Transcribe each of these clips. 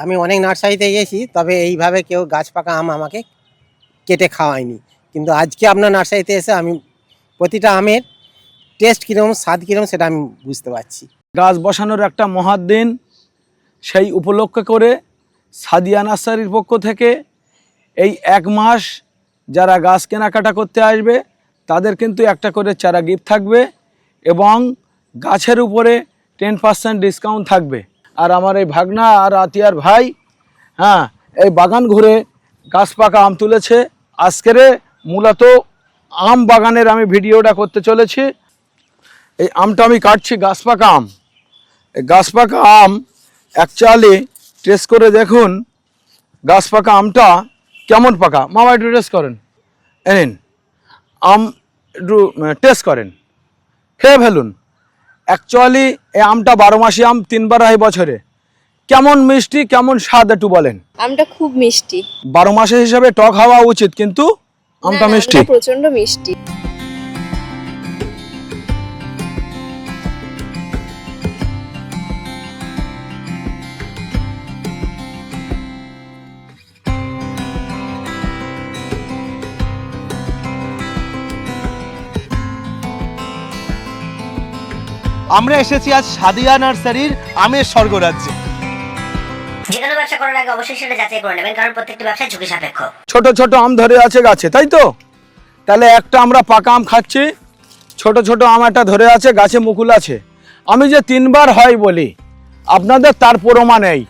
আমি অনেক নার্সারিতে গেছি, তবে এইভাবে কেউ গাছ পাকা আম আমাকে কেটে খাওয়ায়নি। কিন্তু আজকে আপনার নার্সারিতে এসে আমি প্রতিটা আমের টেস্ট কীরকম, স্বাদ কীরকম সেটা আমি বুঝতে পারছি। গাছ বসানোর একটা মহৎ দিন, সেই উপলক্ষ করে সাদিয়া নার্সারির পক্ষ থেকে এই 1 মাস যারা গাছ কেনাকাটা করতে আসবে তাদের কিন্তু একটা করে চারা গিফট থাকবে এবং গাছের উপরে 10% ডিসকাউন্ট থাকবে। আর আমার এই ভাগনা আর আতিয়ার ভাই এই বাগান ঘুরে গাছ পাকা আম তুলেছে। আজকের মূলত আম বাগানের আমি ভিডিওটা করতে চলেছি। এই আমটা আমি কাটছি, গাছ পাকা আম। এই গাছ পাকা আম অ্যাকচুয়ালি টেস্ট করে দেখুন গাছ পাকা আমটা কেমন পাকা। মামা একটু টেস্ট করেন, এনেন আম একটু টেস্ট করেন, খেয়ে ফেলুন। অ্যাকচুয়ালি এই আমটা 12 মাসি আম, 3 বার হয় বছরে। কেমন মিষ্টি, কেমন স্বাদ একটু বলেন। আমটা খুব মিষ্টি। 12 মাসের হিসাবে টক হওয়া উচিত, কিন্তু আমটা মিষ্টি, প্রচন্ড মিষ্টি। আমরা এসেছি আজ সাদিয়া নার্সারির আমের স্বর্গরাজ্যে। যে কোনো ব্যবসা করার আগে অবশ্যই সেটা যাচাই করে নেবেন, কারণ প্রত্যেকটি ব্যবসা ঝুঁকি সাপেক্ষ। ছোট ছোট আম ধরে আছে গাছে, তাই তো? তাহলে একটা আমরা পাকা আম খাচ্ছি, ছোট ছোট আম একটা ধরে আছে গাছে, মুকুল আছে। আমি যে 3 বার হয় বলি আপনাদের তার প্রমাণ নেই।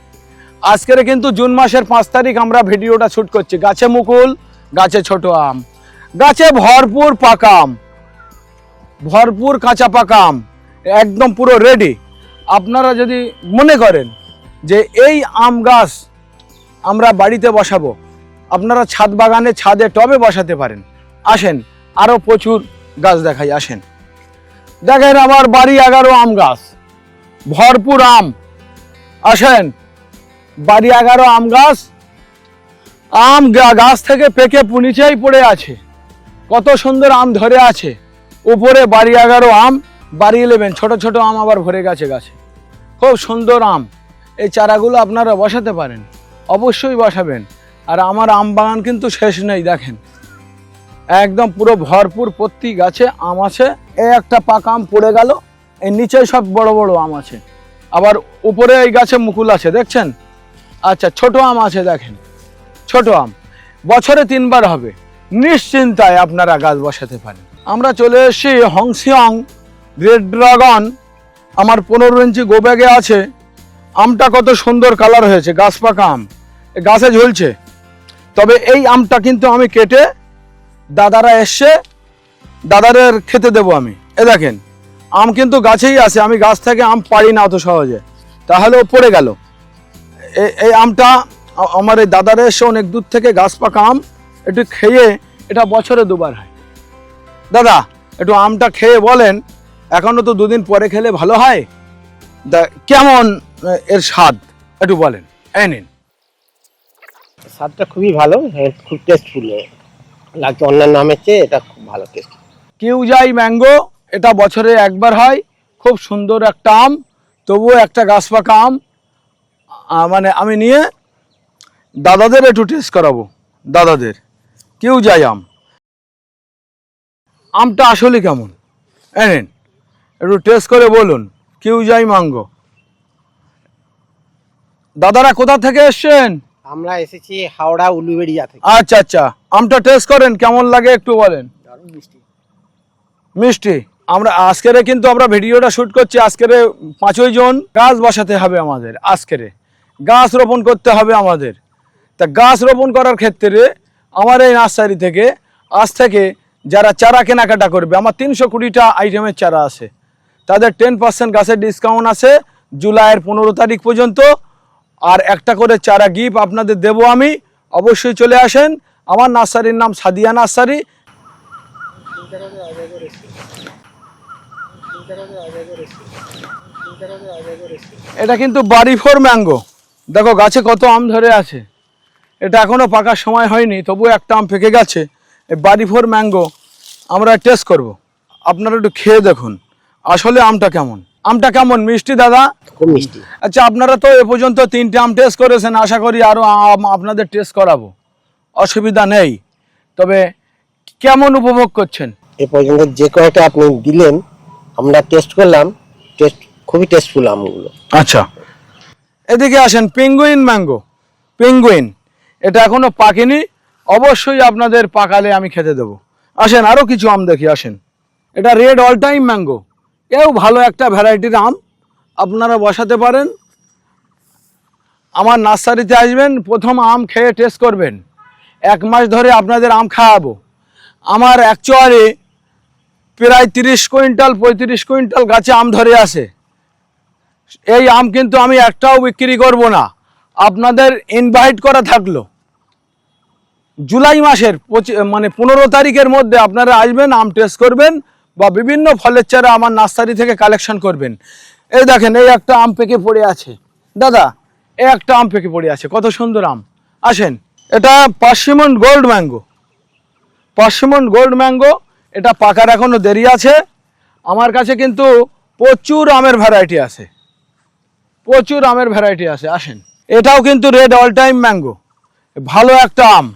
আজকের কিন্তু জুন মাসের 5 তারিখ আমরা ভিডিওটা শ্যুট করছি। গাছে মুকুল, গাছে ছোট আম, গাছে ভরপুর পাকা আম, ভরপুর কাঁচা পাকা আম, একদম পুরো রেডি। আপনারা যদি মনে করেন যে এই আম গাছ আমরা বাড়িতে বসাবো, আপনারা ছাদ বাগানে, ছাদে, টবে বসাতে পারেন। আসেন, আরও প্রচুর গাছ দেখাই, আসেন। দেখেন আমার বাড়ি 11 আম গাছ, ভরপুর আম। আসেন, বাড়ি 11 আম গাছ, আম গাছ থেকে পেকে নিচেই পড়ে আছে। কত সুন্দর আম ধরে আছে। উপরে বাড়ি 11 আম, বাড়ি 11 ছোট ছোট আম আবার ভরে গেছে গাছে। খুব সুন্দর আম। এই চারাগুলো আপনারা বসাতে পারেন, অবশ্যই বসাবেন। আর আমার আম বাগান কিন্তু শেষ নেই, দেখেন একদম পুরো ভরপুর, প্রতি গাছে আম আছে। এই একটা পাকা আম পড়ে গেল, এই নিচে সব বড় বড় আম আছে, আবার উপরে এই গাছে মুকুল আছে, দেখছেন? আচ্ছা, ছোট আম আছে, দেখেন ছোট আম বছরে 3 বার হবে। নিশ্চিন্তায় আপনারা গাছ বসাতে পারেন। আমরা চলে এসেছি হংসিয়াং রেড ড্রাগন, আমার 15 ইঞ্চি গো ব্যাগে আছে। আমটা কত সুন্দর কালার হয়েছে, গাছ পাকা আম, গাছে ঝুলছে। তবে এই আমটা কিন্তু আমি কেটে, দাদারা এসছে, দাদাদের খেতে দেবো আমি। দেখেন আম কিন্তু গাছেই আছে, আমি গাছ থেকে আম পারি না অত সহজে, তাহলেও পড়ে গেল। এই আমটা আমার এই দাদারা এসে অনেক দূর থেকে গাছ পাকা আম একটু খেয়ে, এটা বছরে 2 বার হয়। দাদা একটু আমটা খেয়ে বলেন, এখনো তো 2 দিন পরে খেলে ভালো হয়, কেমন এর স্বাদ একটু বলেন। এই নিন। স্বাদটা খুবই ভালো, খুব টেস্টফুল লাগছে, অন্যান্য আমের চেয়ে এটা খুব ভালো টেস্ট। কিউজাই ম্যাঙ্গো, এটা বছরে 1 বার হয়। খুব সুন্দর একটা আম, তবুও একটা গাছ পাকা আম। মানে আমি নিয়ে দাদাদের একটু টেস্ট করাবো, দাদাদের। কিউজাই আম, আমটা আসলে কেমন এনেন একটু টেস্ট করে বলুন। কিউজাই ম্যাঙ্গো। দাদারা কোথা থেকে এসছেন? আমরা এসেছি হাওড়া উলুবেড়িয়া থেকে। আচ্ছা আচ্ছা, আমটা টেস্ট করেন, কেমন লাগে একটু বলেন। মিষ্টি মিষ্টি। আমরা আজকেরে কিন্তু আমরা ভিডিওটা শ্যুট করছি, আজকেরে 5 জন গাছ বসাতে হবে আমাদের, আজকেরে গাছ রোপণ করতে হবে আমাদের। তা গাছ রোপণ করার ক্ষেত্রে আমার এই নার্সারি থেকে আজ থেকে যারা চারা কেনাকাটা করবে, আমার 320টা আইটেমের চারা আছে, তাদের 10% গাছের ডিসকাউন্ট আছে জুলাইয়ের 15 তারিখ পর্যন্ত। আর একটা করে চারা গিফট আপনাদের দেবো আমি। অবশ্যই চলে আসেন। আমার নার্সারির নাম সাদিয়া নার্সারি। এটা কিন্তু বাড়ি 4 ম্যাঙ্গো, দেখো গাছে কত আম ধরে আছে। এটা এখনো পাকার সময় হয়নি, তবু একটা আম পেকে গেছে। এই বাড়ি 4 ম্যাঙ্গো আমরা টেস্ট করব, আপনারা একটু খেয়ে দেখুন আসলে আমটা কেমন। আমটা কেমন মিষ্টি দাদা? খুব মিষ্টি। আচ্ছা, আপনারা তো এ পর্যন্ত 3টে আম টেস্ট করেছেন, আশা করি আরও আম আপনাদের টেস্ট করাবো, অসুবিধা নেই। তবে কেমন উপভোগ করছেন? এ পর্যন্ত যে কয়টা আপনি দিলেন আমরা টেস্ট করলাম, খুবই টেস্টফুল আমগুলো। আচ্ছা, এদিকে আসেন। পেঙ্গুইন ম্যাঙ্গো, পেঙ্গুইন, এটা এখনো পাকেনি, অবশ্যই আপনাদের পাকালে আমি খেতে দেবো। আসেন আরও কিছু আম দেখি, আসেন। এটা রেড অল টাইম ম্যাঙ্গো, এও ভালো একটা ভ্যারাইটির আম, আপনারা বসাতে পারেন। আমার নার্সারিতে আসবেন, প্রথম আম খেয়ে টেস্ট করবেন, 1 মাস ধরে আপনাদের আম খাওয়াবো। আমার অ্যাকচুয়ালি প্রায় 30 কুইন্টাল 35 কুইন্টাল গাছে আম ধরে আসে। এই আম কিন্তু আমি একটাও বিক্রি করব না, আপনাদের ইনভাইট করা থাকলো। জুলাই মাসের 15 তারিখের মধ্যে আপনারা আসবেন, আম টেস্ট করবেন বা বিভিন্ন ফলের চারা আমার নার্সারি থেকে কালেকশন করবেন। এই দেখেন, এই একটা আম পেকে পড়ে আছে দাদা, এই একটা আম পেকে পড়ে আছে, কত সুন্দর আম। আসেন, এটা persimmon gold mango, persimmon gold mango, এটা পাকার এখনো দেরি আছে। আমার কাছে কিন্তু প্রচুর আমের ভ্যারাইটি আছে, প্রচুর আমের ভ্যারাইটি আছে। আসেন, এটাও কিন্তু রেড অল টাইম ম্যাঙ্গো, ভালো একটা আম,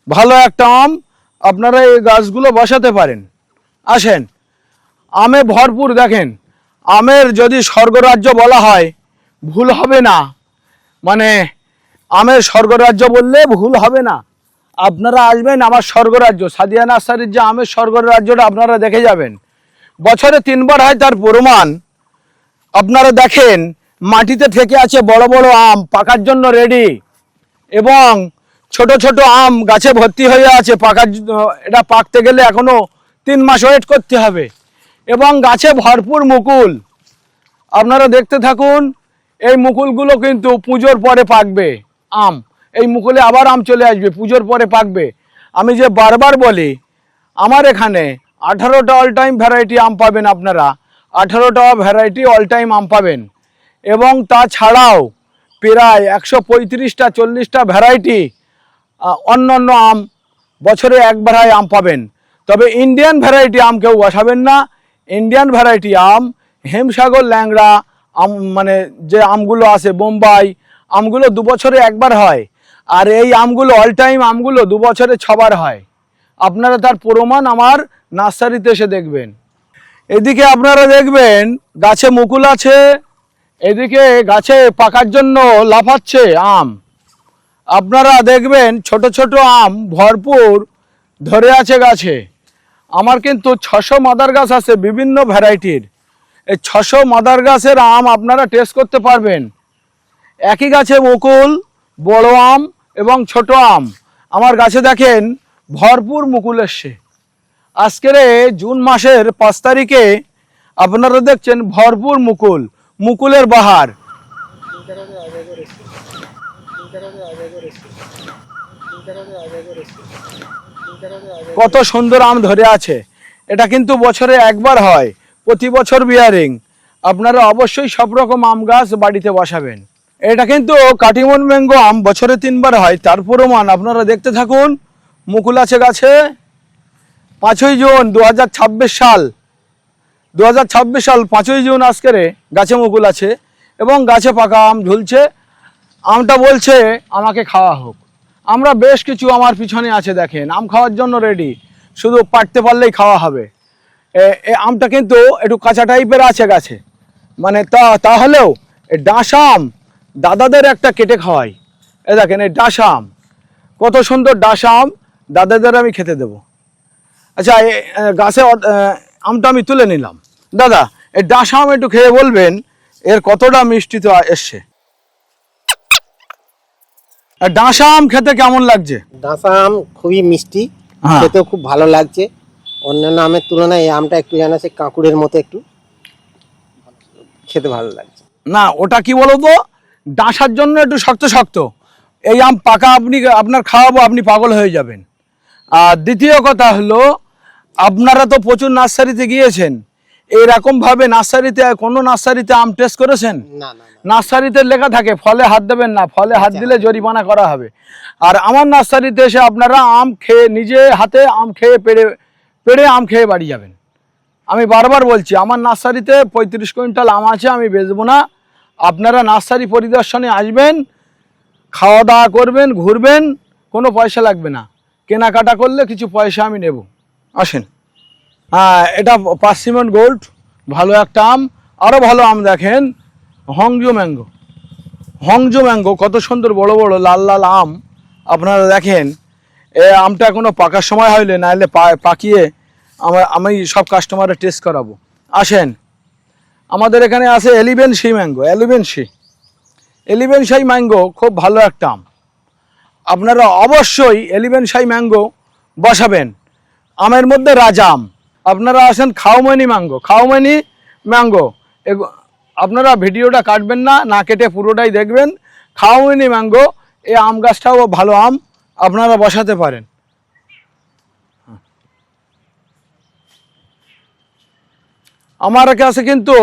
ভালো একটা আম, আপনারা এই গাছগুলো বসাতে পারেন। আসেন, আমে ভরপুর। দেখেন, আমের যদি স্বর্গরাজ্য বলা হয় ভুল হবে না, মানে আমের স্বর্গরাজ্য বললে ভুল হবে না। আপনারা আসবেন আমার স্বর্গরাজ্য, সাদিয়া নার্সারির যে আমের স্বর্গরাজ্যটা আপনারা দেখে যাবেন। বছরে 3 বার হয়, তার প্রমাণ আপনারা দেখেন। মাটিতে থেকে আছে বড় বড় আম, পাকার জন্য রেডি, এবং ছোট ছোট আম গাছে ভর্তি হয়ে আছে পাকার। এটা পাকতে গেলে এখনো 3 মাস ওয়েট করতে হবে, এবং গাছে ভরপুর মুকুল। আপনারা দেখতে থাকুন, এই মুকুলগুলো কিন্তু পুজোর পরে পাকবে আম, এই মুকুলে আবার আম চলে আসবে, পুজোর পরে পাকবে। আমি যে বারবার বলি, আমার এখানে 18টা অল টাইম ভ্যারাইটি আম পাবেন, আপনারা 18টা ভ্যারাইটি অল টাইম আম পাবেন, এবং তাছাড়াও প্রায় 135টা 40টা ভ্যারাইটি অন্য অন্য আম বছরে একবার হয় আম পাবেন। তবে ইন্ডিয়ান ভ্যারাইটি আম কেউ বসাবেন না। ইন্ডিয়ান ভ্যারাইটি আম, হেমসাগর, ল্যাংড়া আম, মানে যে আমগুলো আছে, বোম্বাই আমগুলো 2 বছরে একবার হয়, আর এই আমগুলো অল টাইম আমগুলো 2 বছরে 6 বার হয়। আপনারা তার প্রমাণ আমার নার্সারিতে এসে দেখবেন। এদিকে আপনারা দেখবেন গাছে মুকুল আছে, এদিকে গাছে পাকার জন্য লাফাচ্ছে আম। আপনারা দেখবেন ছোট ছোট আম ভরপুর ধরে আছে গাছে। আমার কিন্তু 600 মাদার গাছ আছে বিভিন্ন ভ্যারাইটির। এই 600 মাদার গাছের আম আপনারা টেস্ট করতে পারবেন। একই গাছে মুকুল, বড় আম এবং ছোট আম। আমার গাছে দেখেন ভরপুর মুকুল এসছে। আজকের জুন মাসের 5 তারিখে আপনারা দেখছেন ভরপুর মুকুল, মুকুলের বাহার। কত সুন্দর আম ধরে আছে। এটা কিন্তু বছরে একবার হয়, প্রতি বছর বিয়ারিং। আপনারা অবশ্যই সব রকম আম গাছ বাড়িতে বসাবেন। এটা কিন্তু কাটিমন ম্যাঙ্গো আম, বছরে 3 বার হয়, তার প্রমাণ আপনারা দেখতে থাকুন। মুকুল আছে গাছে। 5ই জুন 2026 সাল, 5ই জুন আজকের গাছে মুকুল আছে, এবং গাছে পাকা আম ঝুলছে। আমটা বলছে আমাকে খাওয়া হোক। আমরা বেশ কিছু আমার পিছনে আছে, দেখেন আম খাওয়ার জন্য রেডি, শুধু পাড়তে পারলেই খাওয়া হবে। আমটা কিন্তু একটু কাঁচা টাইপের আছে গাছে, মানে তাহলেও এই ডাঁশ আম দাদাদের একটা কেটে খাওয়াই। এ দেখেন এই ডাঁশ আম, কত সুন্দর ডাঁশ আম, দাদাদের আমি খেতে দেবো। আচ্ছা, গাছে আমটা আমি তুলে নিলাম। দাদা, এই ডাঁশ আম একটু খেয়ে বলবেন এর কতটা মিষ্টি তো এসছে। ডাঁশ আম খেতে কেমন লাগছে? ডাঁসা আম খুবই মিষ্টি, হ্যাঁ। খেতেও খুব ভালো লাগছে। অন্যান্য আমের তুলনায় এই আমটা একটু যেন সে কাঁকুড়ের মতো একটু খেতে ভালো লাগছে। না, ওটা কি বলো তো, ডাঁশার জন্য একটু শক্ত শক্ত। এই আম পাকা আপনার খাওয়াবো, আপনি পাগল হয়ে যাবেন। আর দ্বিতীয় কথা হলো, আপনারা তো প্রচুর নার্সারিতে গিয়েছেন, এইরকমভাবে নার্সারিতে কোনো নার্সারিতে আম টেস্ট করেছেন? না না না। নার্সারিতে লেখা থাকে ফলে হাত দেবেন না, ফলে হাত দিলে জরিমানা করা হবে। আর আমার নার্সারিতে এসে আপনারা আম খেয়ে, নিজে হাতে আম খেয়ে পেড়ে আম খেয়ে বাড়ি যাবেন। আমি বারবার বলছি আমার নার্সারিতে 35 কুইন্টাল আম আছে, আমি বেচবো না। আপনারা নার্সারি পরিদর্শনে আসবেন, খাওয়া দাওয়া করবেন, ঘুরবেন, কোনো পয়সা লাগবে না। কেনাকাটা করলে কিছু পয়সা আমি নেব। আসেন। হ্যাঁ, এটা পার্সিমন গোল্ড, ভালো একটা আম। আরও ভালো আম দেখেন, হংজো ম্যাঙ্গো। হংজো ম্যাঙ্গো কত সুন্দর বড় বড় লাল লাল আম। আপনারা দেখেন, এই আমটা এখনো পাকার সময় হইলে, নাহলে পাকিয়ে আমি সব কাস্টমারের টেস্ট করাবো। আসেন, আমাদের এখানে আছে eleven C mango. Eleven C mango খুব ভালো একটা আম। আপনারা অবশ্যই এলিভেন সি ম্যাঙ্গো বসাবেন। আমের মধ্যে রাজা আম। আপনারা আসেন খাওমেনি ম্যাঙ্গো। আপনারা ভিডিওটা কাটবেন না, না কেটে পুরোটাই দেখবেন। খাওমেনি ম্যাঙ্গো, এই আম গাছটাও ভালো আম, আপনারা বসাতে পারেন। আমার কাছে কিন্তু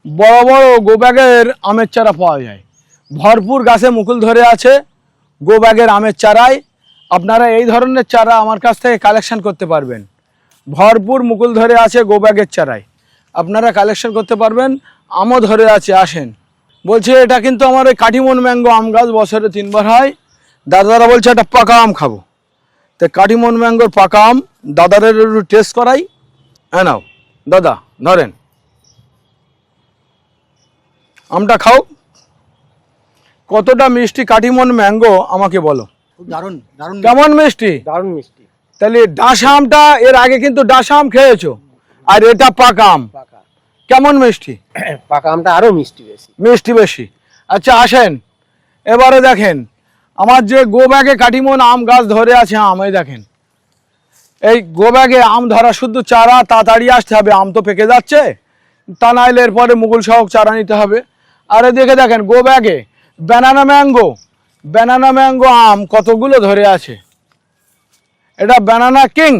বড় বড় গো ব্যাগের আমের চারা পাওয়া যায়। ভরপুর গাছে মুকুল ধরে আছে গো ব্যাগের আমের চারায়। আপনারা এই ধরনের চারা আমার কাছ থেকে কালেকশন করতে পারবেন। ভরপুর মুকুল ধরে আছে গো ব্যাগের চারায়, আপনারা কালেকশন করতে পারবেন। আমও ধরে আছে। আসেন, বলছে এটা কিন্তু আমার ওই কাটিমন ম্যাঙ্গো আম গাছ, বছরে 3 বার হয়। দাদারা বলছে একটা পাকা আম খাবো, তো কাটিমন ম্যাঙ্গোর পাকা আম দাদাদের একটু টেস্ট করাই। হ্যাঁ, নাও দাদা, ধরেন আমটা খাও। কতটা মিষ্টি কাটিমন ম্যাঙ্গো আমাকে বলো। দারুণ দারুণ, কেমন মিষ্টি? দারুণ মিষ্টি। তাহলে ডাসা আমটা, এর আগে কিন্তু ডাসা আম খেয়েছো, আর এটা পাকা আম। পাকা কেমন মিষ্টি? পাকা আমটা আরো মিষ্টি বেশি। মিষ্টি বেশি। আচ্ছা আসেন, এবারে দেখেন আমার যে গো ব্যাগে কাটিমন আম গাছ ধরে আছে আম, এই দেখেন এই গো ব্যাগে আম ধরা শুধু চারা, তাড়াতাড়ি আসতে হবে, আম তো পেকে যাচ্ছে, তা নাইলে এরপরে মুকুল সহক চারা নিতে হবে। আর এদিকে দেখেন গো ব্যাগে ব্যানানা ম্যাঙ্গো আম কতগুলো ধরে আছে। এটা ব্যানানা কিং,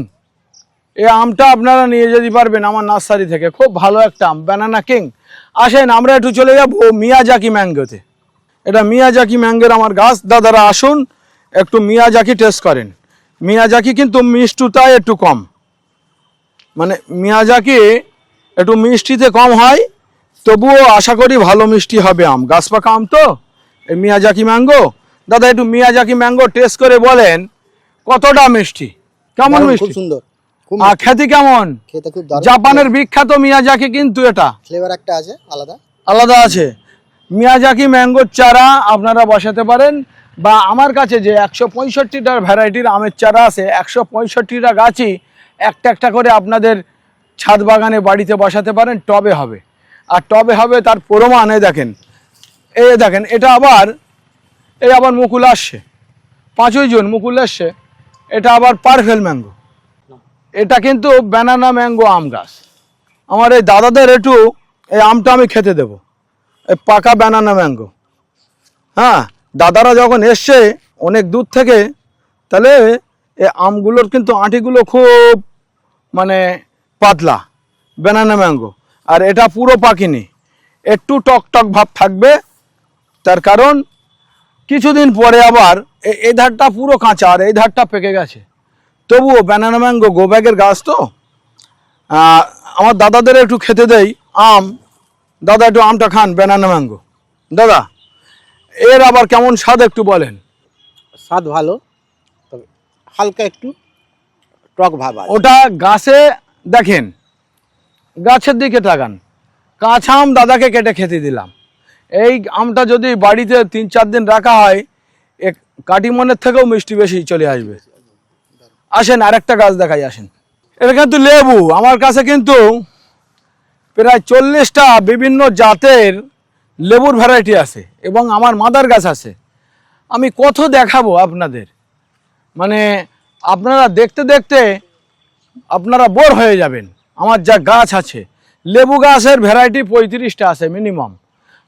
এই আমটা আপনারা নিয়ে যেতে পারবেন আমার নার্সারি থেকে। খুব ভালো একটা আম, ব্যানানা কিং। আসেন আমরা একটু চলে যাব মিয়াজাকি ম্যাঙ্গোতে। এটা মিয়াজাকি ম্যাঙ্গোর আমার গাছ। দাদারা আসুন, একটু মিয়াজাকি টেস্ট করেন। মিয়াজাকি কিন্তু মিষ্টতায় একটু কম, মানে মিয়াজাকি একটু মিষ্টিতে কম হয়, তবুও আশা করি ভালো মিষ্টি হবে আম। গাছ পাকা আম তো এই মিয়াজাকি ম্যাঙ্গো। দাদা একটু মিয়াজাকি ম্যাঙ্গো টেস্ট করে বলেন কতটা মিষ্টি, কেমন মিষ্টি? খুব সুন্দর, খুব আর খেতে কেমন? খেতে খুব দারুণ। জাপানের বিখ্যাত মিয়াজাকি, কিন্তু এটা ফ্লেভার একটা আছে আলাদা। আলাদা আছে। মিয়াজাকি ম্যাঙ্গোর চারা আপনারা বসাতে পারেন, বা আমার কাছে যে 165টা ভ্যারাইটির আমের চারা আছে, 165টা গাছই একটা একটা করে আপনাদের ছাদ বাগানে বাড়িতে বসাতে পারেন। টবে হবে, আর টবে হবে তার প্রমাণে দেখেন, এই দেখেন এটা আবার মুকুল আসছে, 5ই জুন মুকুল আসছে। এটা আবার পারফেল ম্যাঙ্গো, এটা কিন্তু ব্যানানা ম্যাঙ্গো আম গাছ। আমার এই দাদাদের একটু এই আমটা আমি খেতে দেবো, এই পাকা ব্যানানা ম্যাঙ্গো। হ্যাঁ, দাদারা যখন এসছে অনেক দূর থেকে, তাহলে এই আমগুলোর কিন্তু আঁটিগুলো খুব মানে পাতলা, ব্যানানা ম্যাঙ্গো। আর এটা পুরো পাকিনি, একটু টক টক ভাব থাকবে, তার কারণ কিছুদিন পরে আবার এই ধারটা পুরো কাঁচা আর এই ধারটা পেকে গেছে। তবুও ব্যানানা ম্যাঙ্গো গো ব্যাগের গাছ তো, আমার দাদাদের একটু খেতে দেই আম। দাদা একটু আমটা খান, ব্যানানা ম্যাঙ্গো। দাদা এর আবার কেমন স্বাদ একটু বলেন। স্বাদ ভালো, তবে হালকা একটু টক ভাব আছে। ওটা গাছে দেখেন, গাছের দিকে তাকান, কাঁচা আম দাদাকে কেটে খেতে দিলাম। এই আমটা যদি বাড়িতে 3-4 দিন রাখা হয়, কাটিমনের থেকেও মিষ্টি বেশি চলে আসবে। আসেন আরেকটা গাছ দেখাই, আসেন। এটা কিন্তু লেবু। আমার কাছে কিন্তু প্রায় 40টা বিভিন্ন জাতের লেবুর ভ্যারাইটি আছে, এবং আমার মাদার গাছ আছে। আমি কত দেখাবো আপনাদের, মানে আপনারা দেখতে দেখতে আপনারা বোর হয়ে যাবেন। আমার যা গাছ আছে, লেবু গাছের ভ্যারাইটি 35টা আছে মিনিমাম।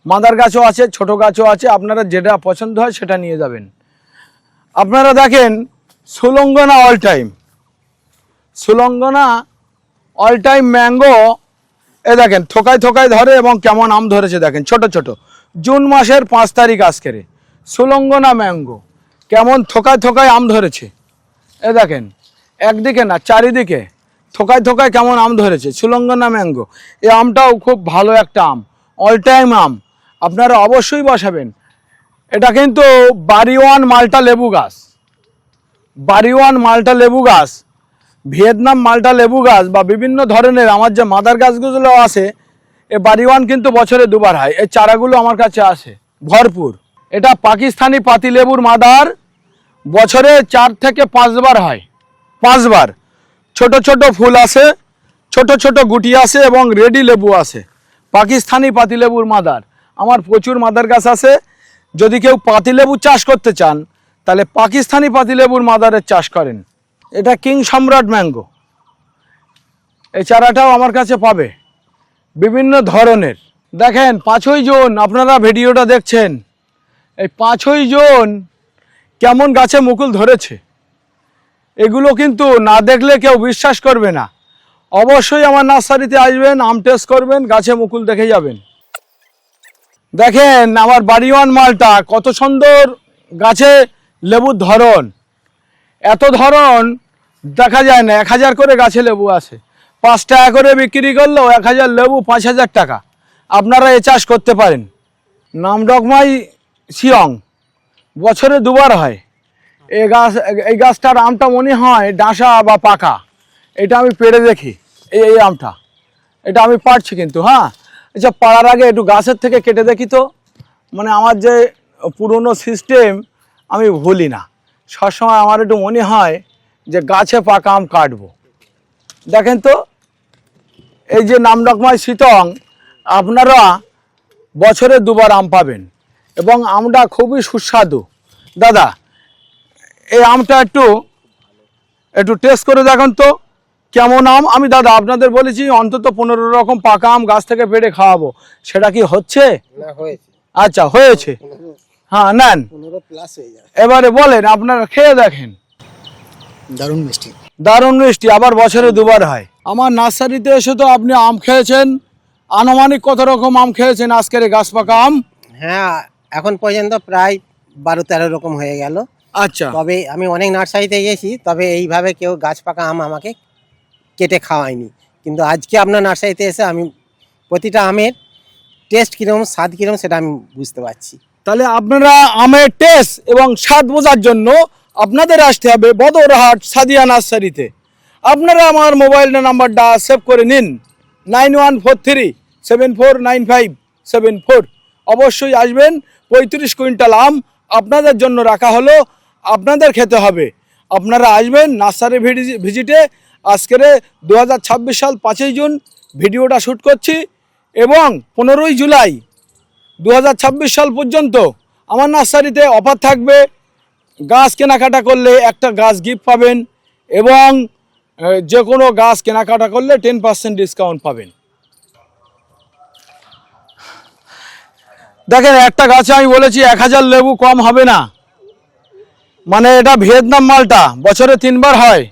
মাদার গাছও আছে, ছোট গাছও আছে, আপনারা যেটা পছন্দ হয় সেটা নিয়ে যাবেন। আপনারা দেখেন সুলঙ্গনা অল টাইম ম্যাঙ্গো, এ দেখেন থোকায় থোকায় ধরে, এবং কেমন আম ধরেছে দেখেন, ছোট ছোট। জুন মাসের 5 তারিখ আজকের সুলঙ্গনা ম্যাঙ্গো কেমন থোকায় থোকায় আম ধরেছে। এ দেখেন, একদিকে না চারিদিকে থোকায় থোকায় কেমন আম ধরেছে, সুলঙ্গনা ম্যাঙ্গো। এই আমটাও খুব ভালো একটা আম, অল টাইম আম, আপনারা অবশ্যই বসাবেন। এটা কিন্তু বাড়িওয়ান মাল্টা লেবু গাছ, বাড়িওয়ান মাল্টা লেবু গাছ, ভিয়েতনাম মাল্টা লেবু গাছ বা বিভিন্ন ধরনের আমার যে মাদার গাছগুলো আছে, এ বাড়িওয়ান কিন্তু বছরে দুবার হয়। এই চারাগুলো আমার কাছে আসে ভরপুর। এটা পাকিস্তানি পাতিলেবুর মাদার, বছরে 4 থেকে 5 বার হয়, 5 বার। ছোট ছোট ফুল আছে, ছোট ছোট গুটি আছে এবং রেডি লেবু আছে। পাকিস্তানি পাতিলেবুর মাদার, আমার প্রচুর মাদার গাছ আছে। যদি কেউ পাতিলেবু চাষ করতে চান তাহলে পাকিস্তানি পাতিলেবুর মাদারের চাষ করেন। এটা কিং সম্রাট ম্যাঙ্গো, এই চারাটাও আমার কাছে পাবে বিভিন্ন ধরনের। দেখেন 5ই জুন আপনারা ভিডিওটা দেখছেন, এই 5ই জুন কেমন গাছে মুকুল ধরেছে, এগুলো কিন্তু না দেখলে কেউ বিশ্বাস করবে না। অবশ্যই আমার নার্সারিতে আসবেন, আম টেস্ট করবেন, গাছে মুকুল দেখে যাবেন। দেখেন আমার বাড়িওয়ান মালটা কত সুন্দর গাছে লেবুর ধরন, এত ধরন দেখা যায় না। 1000 করে গাছে লেবু আছে, 5 টাকা করে বিক্রি করলেও 1000 লেবু 5000 টাকা। আপনারা এ চাষ করতে পারেন। নামডকমাই শিয়ং বছরে দুবার হয়। এই গাছটার আমটা মনে হয় ডাঁসা বা পাকা, এটা আমি পেড়ে দেখি। এই আমটা, এটা আমি পারছি কিন্তু, হ্যাঁ। আচ্ছা, পাড়ার আগে একটু গাছের থেকে কেটে দেখি তো, মানে আমার যে পুরনো সিস্টেম আমি ভুলি না। সবসময় আমার একটু মনে হয় যে গাছে পাকা আম কাটবো। দেখেন তো, এই যে নামডকমাই শিতং, আপনারা বছরে দুবার আম পাবেন এবং আমটা খুবই সুস্বাদু। দাদা, এই আমটা একটু টেস্ট করে দেখেন তো কেমন আম। আমি দাদা আপনাদের বলেছি অন্তত 15 রকম পাকা আম গাছ থেকে পেড়ে খাওয়াবো, সেটা কি হচ্ছে? না, হয়েছে। আচ্ছা, হয়েছে, হ্যাঁ নেন। 15 প্লাস হয়ে যাবে। এবারে বলেন, আপনারা খেয়ে দেখেন। দারুণ মিষ্টি। দারুণ মিষ্টি, আবার বছরে দুবার হয়। আমার নার্সারিতে এসে তো আপনি আম খেয়েছেন, আনুমানিক কত রকম আম খেয়েছেন আজকের এই গাছ পাকা আম? হ্যাঁ, এখন পর্যন্ত প্রায় 12-13 রকম হয়ে গেল। আচ্ছা, তবে আমি অনেক নার্সারিতে গেছি, তবে এইভাবে কেউ গাছ পাকা আম আমাকে কেটে খাওয়ায়নি। কিন্তু আজকে আপনার নার্সারিতে এসে আমি প্রতিটা আমের টেস্ট কীরকম, স্বাদ কীরকম সেটা আমি বুঝতে পারছি। তাহলে আপনারা আমের টেস্ট এবং স্বাদ বোঝার জন্য আপনাদের আসতে হবে বদরহাট সাদিয়া নার্সারিতে। আপনারা আমার মোবাইল নাম্বারটা সেভ করে নিন, 9143749574। অবশ্যই আসবেন। 35 কুইন্টাল আম আপনাদের জন্য রাখা হলো, আপনাদের খেতে হবে। আপনারা আসবেন নার্সারি ভিজিটে। আজকের 2026 সাল 5ই জুন ভিডিওটা শ্যুট করছি এবং 15ই জুলাই 2026 সাল পর্যন্ত আমার নার্সারিতে অফার থাকবে। গাছ কেনাকাটা করলে একটা গাছ গিফট পাবেন এবং যে কোনো গাছ কেনাকাটা করলে 10% ডিসকাউন্ট পাবেন। দেখেন, একটা গাছে আমি বলেছি 1000 লেবু কম হবে না, মানে এটা ভিয়েতনাম মালটা, বছরে 3 বার হয়।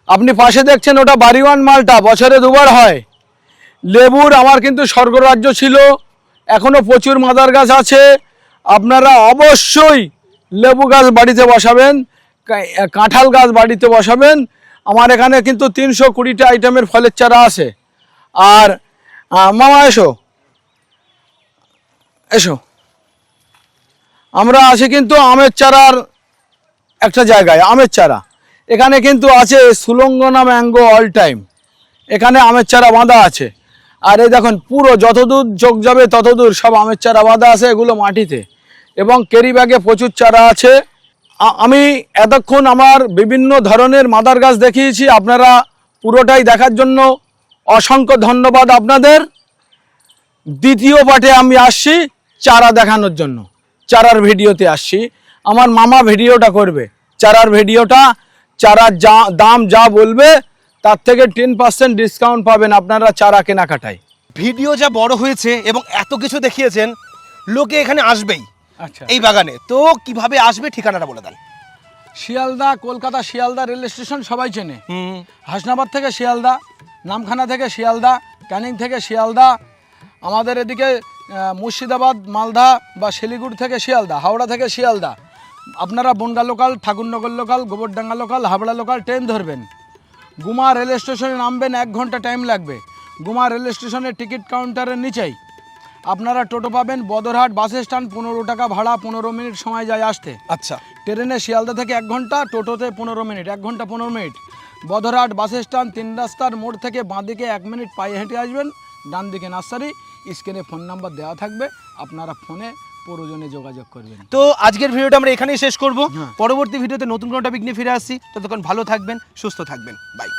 আপনি পাশে দেখছেন ওটা বাড়িওয়ান মালটা, বছরে 2 বার হয়। লেবুর আমার কিন্তু স্বর্গরাজ্য ছিল, এখনও প্রচুর মাদার গাছ আছে। আপনারা অবশ্যই লেবু গাছ বাড়িতে বসাবেন, কাঁঠাল গাছ বাড়িতে বসাবেন। আমার এখানে কিন্তু 320টা আইটেমের ফলের চারা আছে। আর মামা এসো, আমরা আছি কিন্তু আমের চারার একটা জায়গায়। আমের চারা এখানে কিন্তু আছে সুলঙ্গনা ম্যাঙ্গো অল টাইম, এখানে আমের চারা বাঁধা আছে। আর এই দেখুন, পুরো যতদূর চোখ যাবে ততদূর সব আমের চারা বাঁধা আছে, এগুলো মাটিতে, এবং ক্যারি ব্যাগে প্রচুর চারা আছে। আমি এতক্ষণ আমার বিভিন্ন ধরনের মাদার গাছ দেখিয়েছি, আপনারা পুরোটাই দেখার জন্য অসংখ্য ধন্যবাদ আপনাদের। দ্বিতীয় পার্টে আমি আসছি চারা দেখানোর জন্য, চারার ভিডিওতে আসছি। আমার মামা ভিডিওটা করবে চারার ভিডিওটা, চারার দাম যা বলবে তার থেকে 10% ডিসকাউন্ট পাবেন আপনারা চারা কেনাকাটায়। ভিডিও যা বড় হয়েছে এবং এত কিছু দেখিয়েছেন, লোকে এখানে আসবেই আচ্ছা, এই বাগানে। তো কিভাবে আসবে, ঠিকানাটা বলে দেন। শিয়ালদা, কলকাতা শিয়ালদা রেল স্টেশন সবাই চেনে। হাসনাবাদ থেকে শিয়ালদা, নামখানা থেকে শিয়ালদা, ক্যানিং থেকে শিয়ালদা, আমাদের এদিকে মুর্শিদাবাদ, মালদা বা শিলিগুড়ি থেকে শিয়ালদা, হাওড়া থেকে শিয়ালদা। আপনারা Bongaon local, Thakurnagar local, Gobardanga local, Habra local train ধরবেন। গুমা রেল স্টেশনে নামবেন, 1 ঘন্টা টাইম লাগবে। গুমা রেল স্টেশনের টিকিট কাউন্টারের নিচেই আপনারা টোটো পাবেন। বদরহাট বাস স্ট্যান্ড 15 টাকা ভাড়া, 15 মিনিট সময় যায় আসতে। আচ্ছা, ট্রেনে শিয়ালদা থেকে 1 ঘন্টা, টোটোতে 15 মিনিট, 1 ঘন্টা 15 মিনিট। বদরহাট বাস স্ট্যান্ড 3 রাস্তার মোড় থেকে বাঁদিকে 1 মিনিট পায়ে হেঁটে আসবেন, ডান দিকে নার্সারি। স্ক্রিনে ফোন নাম্বার দেওয়া থাকবে, আপনারা ফোনে প্রয়োজনে যোগাযোগ করবেন। তো আজকের ভিডিওটা আমরা এখানেই শেষ করব। হ্যাঁ। পরবর্তী ভিডিওতে নতুন কোনো টপিক নিয়ে ফিরে আসছি। ততক্ষণ ভালো থাকবেন, সুস্থ থাকবেন, বাই।